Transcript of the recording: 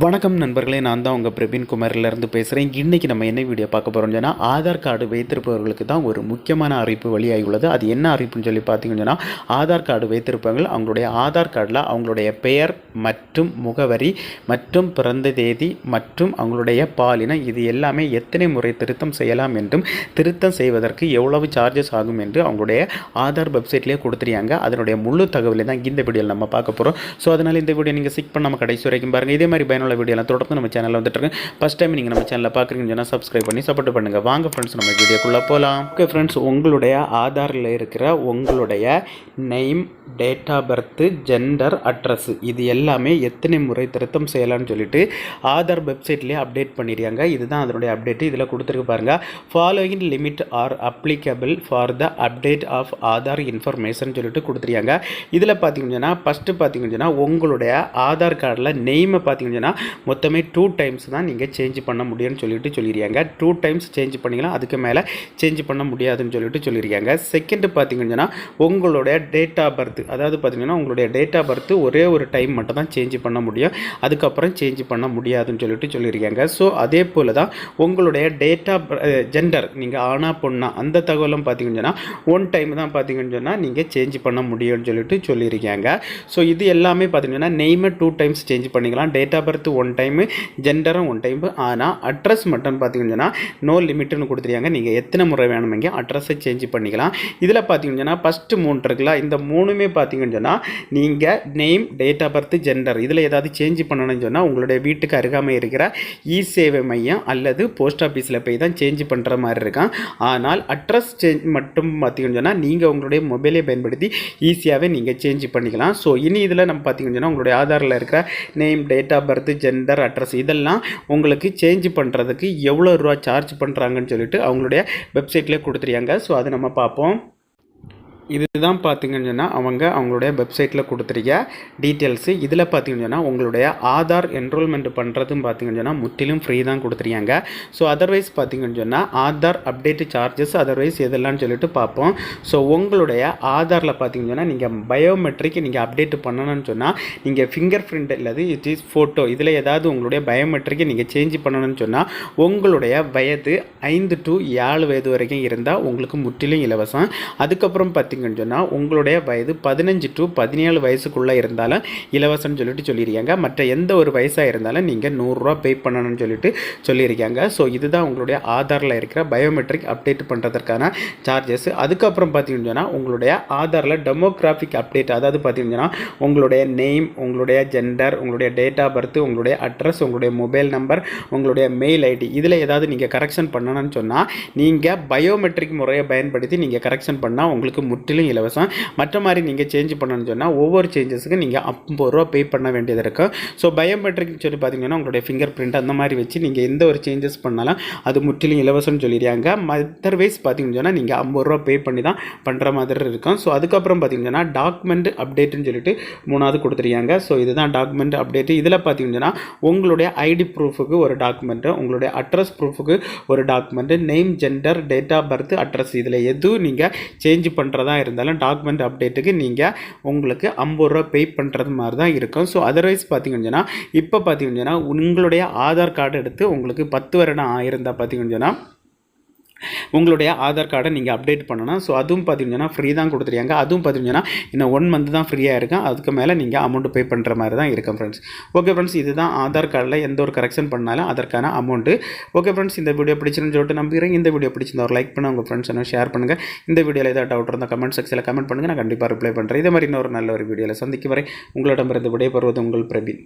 வணக்கம் நண்பர்களே, நான் தான் உங்கள் பிரவீன் குமாரிலேருந்து பேசுகிறேன். இன்றைக்கி நம்ம என்ன வீடியோ பார்க்க போகிறோம்னு சொன்னால், ஆதார் கார்டு வைத்திருப்பவர்களுக்கு தான் ஒரு முக்கியமான அறிவிப்பு வெளியாகி உள்ளது. அது என்ன அறிவிப்புன்னு சொல்லி பார்த்தீங்கன்னு சொன்னால், ஆதார் கார்டு வைத்திருப்பவர்கள் அவங்களுடைய ஆதார் கார்டில் அவங்களுடைய பெயர் மற்றும் முகவரி மற்றும் பிறந்த தேதி மற்றும் அவங்களுடைய பாலினம் இது எல்லாமே எத்தனை முறை திருத்தம் செய்யலாம் என்றும் திருத்தம் செய்வதற்கு எவ்வளவு சார்ஜஸ் ஆகும் என்று அவங்களுடைய ஆதார் வெப்சைட்லேயே கொடுத்துருக்காங்க. அதனுடைய முழு தகவலை தான் இந்த வீடியோவில் நம்ம பார்க்க போகிறோம். ஸோ அதனால் இந்த வீடியோ நீங்கள் சிக் பண்ணாமல் கடைசி வரைக்கும் பாருங்கள். இதே மாதிரி பயனுள்ள வீடியோலாம் தொடர்ந்து நம்ம சேனலில் வந்துட்டு இருக்கு. ஃபர்ஸ்ட் டைம் நீங்கள் நம்ம சேனலில் பார்க்குறீங்கன்னு சொன்னால் சப்ஸ்கிரைப் பண்ணி சப்போர்ட் பண்ணுங்கள். வாங்க ஃப்ரெண்ட்ஸ், நம்ம வீடியோக்குள்ளே போகலாம். ஓகே ஃப்ரெண்ட்ஸ், உங்களுடைய ஆதாரில் இருக்கிற உங்களுடைய name, date of birth, gender, address இது எல்லாமே எத்தனை முறை திருத்தம் செய்யலாம்னு சொல்லிட்டு ஆதார் வெப்சைட்லேயே அப்டேட் பண்ணிடுறாங்க. இதுதான் அதனுடைய அப்டேட். இதில் கொடுத்துருக்கு பாருங்கள். Following limit are applicable for the update of Aadhaar information சொல்லிட்டு கொடுத்துருக்காங்க. இதில் பார்த்தீங்கன்னா ஃபஸ்ட்டு பார்த்தீங்கன்னா உங்களுடைய ஆதார் கார்டில் நெய்மை பார்த்தீங்கன்னா மொத்தமே 2 டைம்ஸ் தான் நீங்கள் சேஞ்ச் பண்ண முடியும்னு சொல்லிட்டு சொல்லியிருக்காங்க. 2 டைம்ஸ் சேஞ்ச் பண்ணிக்கலாம், அதுக்கு மேலே சேஞ்ச் பண்ண முடியாதுன்னு சொல்லிட்டு சொல்லியிருக்காங்க. செகண்ட் பார்த்தீங்கன்னா உங்களுடைய டேட் ஆஃப் பர்த், அதாவது பார்த்தீங்கன்னா உங்களுடைய டேட் ஆஃப் பர்த் ஒரே ஒரு டைம் மட்டும் தான் சேஞ்ச் பண்ண முடியும், அதுக்கப்புறம் சேஞ்ச் பண்ண முடியாதுன்னு சொல்லிட்டு சொல்லியிருக்காங்க. ஸோ அதே போல் தான் உங்களுடைய டேட் ஆஃப் ஜெண்டர், நீங்கள் ஆனா பொண்ணா அந்த தகவலும் பார்த்தீங்கன்னா 1 டைம் தான் பார்த்தீங்கன்னு சொன்னால் நீங்கள் சேஞ்ச் பண்ண முடியும்னு சொல்லிட்டு சொல்லியிருக்காங்க. ஸோ இது எல்லாமே பார்த்தீங்கன்னா நெய்மை 2 டைம்ஸ் சேஞ்ச் பண்ணிக்கலாம், டேட் ஆஃப் பர்த் 1 டைமு, ஜெண்டரும் 1 டைம். ஆனால் அட்ரஸ் மட்டும் பார்த்தீங்கன்னா நோ லிமிட்னு கொடுத்துருக்காங்க. நீங்கள் எத்தனை முறை வேணுமெங்க அட்ரஸை சேஞ்ச் பண்ணிக்கலாம். இதில் பார்த்தீங்கன்னா ஃபஸ்ட்டு 3 இருக்குல்ல, இந்த 3மே பார்த்தீங்கன்னு சொன்னால் நீங்கள் name, date of birth, gender இதில் ஏதாவது சேஞ்ச் பண்ணணும்னு சொன்னால் உங்களுடைய வீட்டுக்கு அருகாமை இருக்கிற இ சேவை மையம் அல்லது போஸ்ட் ஆஃபீஸில் போய் தான் சேஞ்ச் பண்ணுற மாதிரி இருக்கான். ஆனால் அட்ரஸ் சேஞ்ச் மட்டும் பார்த்தீங்கன்னு சொன்னால் நீங்கள் உங்களுடைய மொபைலை பயன்படுத்தி ஈஸியாகவே நீங்கள் சேஞ்ச் பண்ணிக்கலாம். ஸோ இனி இதில் நம்ம பார்த்தீங்கன்னு சொன்னால் உங்களுடைய ஆதாரில் இருக்கிற name, date of birth, gender, address இதெல்லாம் உங்களுக்கு சேஞ்ச் பண்ணுறதுக்கு எவ்வளோ ரூபா சார்ஜ் பண்ணுறாங்கன்னு சொல்லிட்டு அவங்களுடைய வெப்சைட்லேயே கொடுத்துருக்காங்க. ஸோ அதை நம்ம பார்ப்போம். இதுதான் பார்த்தீங்கன்னு சொன்னால் அவங்களுடைய வெப்சைட்டில் கொடுத்துருக்க டீட்டெயில்ஸு. இதில் பார்த்தீங்கன்னு சொன்னால் உங்களுடைய ஆதார் என்ரோல்மெண்ட் பண்ணுறதும் பார்த்தீங்கன்னு சொன்னால் முற்றிலும் ஃப்ரீ தான் கொடுத்துருக்காங்க. ஸோ அதர்வைஸ் பார்த்தீங்கன்னு சொன்னால் ஆதார் அப்டேட் சார்ஜஸ் அதர்வைஸ் எதெல்லாம் சொல்லிட்டு பார்ப்போம். ஸோ உங்களுடைய ஆதாரில் பார்த்தீங்கன்னு சொன்னால் நீங்கள் பயோமெட்ரிக் நீங்கள் அப்டேட் பண்ணணும்னு சொன்னால் நீங்கள் ஃபிங்கர் பிரிண்ட் அல்லது இட் இஸ் ஃபோட்டோ இதில் ஏதாவது உங்களுடைய பயோமெட்ரிக்கை நீங்கள் சேஞ்ச் பண்ணணும்னு சொன்னால் உங்களுடைய வயது 5 to 7 வயது வரைக்கும் இருந்தால் உங்களுக்கு முற்றிலும் இலவசம். அதுக்கப்புறம் பார்த்தீங்கன்னா உங்களுடைய வயது 15 to 17 வயசுக்குள்ளே இருந்தாலும் இலவசம்னு சொல்லிட்டு சொல்லியிருக்காங்க. மற்ற எந்த ஒரு வயசாக இருந்தாலும் நீங்கள் 100 ரூபா பே பண்ணணும்னு சொல்லிட்டு சொல்லியிருக்காங்க. ஸோ இதுதான் உங்களுடைய ஆதாரில் இருக்கிற பயோமெட்ரிக் அப்டேட் பண்ணுறதுக்கான சார்ஜஸ். அதுக்கப்புறம் பார்த்தீங்கன்னா உங்களுடைய ஆதாரில் டெமோகிராஃபிக் அப்டேட், அதாவது பார்த்தீங்கன்னா உங்களுடைய நேம், உங்களுடைய ஜெண்டர், உங்களுடைய டேட் ஆஃப் பர்த், உங்களுடைய அட்ரஸ், உங்களுடைய மொபைல் நம்பர், உங்களுடைய மெயில் ஐடி இதில் ஏதாவது நீங்கள் கரெக்ஷன் பண்ணணும்னு சொன்னால் நீங்கள் பயோமெட்ரிக் முறையை பயன்படுத்தி நீங்கள் கரெக்ஷன் பண்ணால் உங்களுக்கு முற்றிலும் இலவசம். மற்ற மாதிரி நீங்கள் சேஞ்ச் பண்ணணும்னு சொன்னால் ஒவ்வொரு சேஞ்சஸுக்கு நீங்கள் 50 ரூபா பே பண்ண வேண்டியது இருக்கும். ஸோ பயோமெட்ரிக் சொல்லி பார்த்தீங்கன்னா உங்களுடைய ஃபிங்கர் பிரிண்ட் அந்த மாதிரி வச்சு நீங்கள் எந்த ஒரு சேஞ்சஸ் பண்ணாலும் அது முற்றிலும் இலவசம்னு சொல்லிடுறாங்க. அதர்வைஸ் பார்த்தீங்கன்னு சொன்னால் நீங்கள் 50 ரூபா பே பண்ணி தான் பண்ணுற மாதிரி இருக்கும். ஸோ அதுக்கப்புறம் பார்த்தீங்கன்னா டாக்குமெண்ட் அப்டேட்டுன்னு சொல்லிட்டு 3வது கொடுத்துருக்காங்க. ஸோ இதுதான் டாக்குமெண்ட் அப்டேட்டு. இதில் பார்த்தீங்கன்னா உங்களுடைய ஐடி ப்ரூஃபுக்கு ஒரு டாக்குமெண்ட்டு, உங்களுடைய அட்ரஸ் ப்ரூஃபுக்கு ஒரு document, name, gender, date of birth, address இதில் எதுவும் நீங்கள் சேஞ்ச் பண்ணுறதா இருந்தாலும் டாக்குமெண்ட் அப்டேட்டுக்கு நீங்கள் உங்களுக்கு 50 ரூபா பே பண்ணுறது மாதிரி தான் இருக்கும். ஸோ அதர்வைஸ் பார்த்தீங்கன்னா இப்போ பார்த்தீங்கன்னா உங்களுடைய ஆதார் கார்டு எடுத்து உங்களுக்கு 10 வருடம் ஆயிருந்தால் பார்த்தீங்கன்னா உங்களுடைய ஆதார் கார்டை நீங்கள் அப்டேட் பண்ணணும். ஸோ அதுவும் பார்த்தீங்கன்னா ஃப்ரீ தான் கொடுத்துருக்காங்க. அதுவும் பார்த்தீங்கன்னா இன்னும் 1 மந்த் தான் ஃப்ரீயாக இருக்கும். அதுக்கு மேலே நீங்கள் அமௌண்ட் பே பண்ணுற மாதிரி தான் இருக்கும் ஃப்ரெண்ட்ஸ். ஓகே ஃப்ரெண்ட்ஸ், இதுதான் ஆதார் கார்டில் எந்த ஒரு கரெக்ஷன் பண்ணாலும் அதற்கான அமௌண்ட்டு. ஓகே ஃப்ரெண்ட்ஸ், இந்த வீடியோ பிடிச்சிருந்து சொல்லிட்டு நம்புகிறேன். இந்த வீடியோ பிடிச்சிருந்தா ஒரு லைக் பண்ண உங்கள் ஃப்ரெண்ட்ஸ் என்ன ஷேர் பண்ணுங்கள். இந்த வீடியோவில் ஏதாவது டவுட் இருந்தால் கமெண்ட் செக்ஷனில் கமெண்ட் பண்ணுங்கள், நான் கண்டிப்பாக ரிப்ளை பண்ணுறேன். இதே மாதிரி இன்னொரு நல்ல ஒரு வீடியோவில் சந்திக்கும் வரை உங்களிடமிருந்து விடைபெறுவது உங்கள் பிரவீன்.